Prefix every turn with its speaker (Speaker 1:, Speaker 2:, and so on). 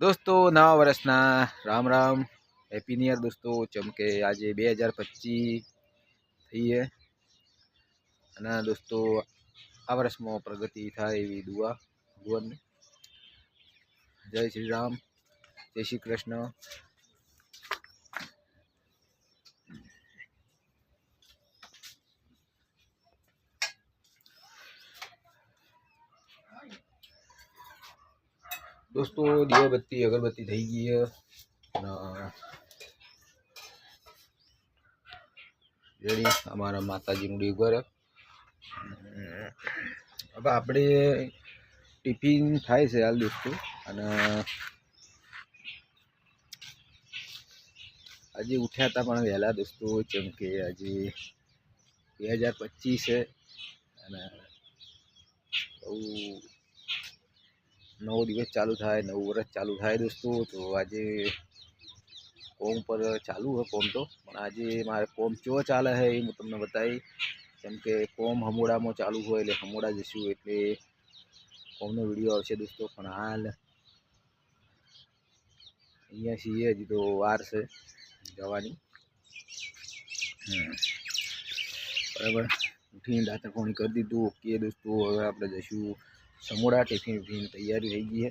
Speaker 1: दोस्तों नवा वर्षना Ram Ram happy new year दोस्तों। चम के आज 2025 थी है અને दोस्तों આ વર્ષમાં પ્રગતિ થાય એવી દુઆ ભગવાનને। જય શ્રી રામ, જય શ્રી કૃષ્ણ। दोस्तों દીવાબત્તી અગરબત્તી થઈ ગઈ છે અને રેડી અમારા માતાજીનું ડીગર। હવે આપણે ટિફિન થાય છે હાલ દોસ્તો। અને આજે ઉઠ્યા હતા પણ વહેલા દોસ્તો, જેમ કે આજે 2025 છે અને બહુ नवो दिवस चालू थाय, नवु वर्ष चालू थाय दोस्तों। तो आज कोम पर चालू है कोम तो, पण आज मारे कोम चो चाले है ये तमने बताई। केम के कोम हमोड़ा में चालू हो एटले हमोड़ा जशुं एटले कोमनो विडियो आवशे दोस्तों। पण हाल अहींया छीए, हजी तो वार छे जवानी। बराबर उठीने दांतण पाणी कर दीधुं। ओके दोस्तों, हवे आपणे जशुं समोड़ा। टिफिन तैयारी रही गई है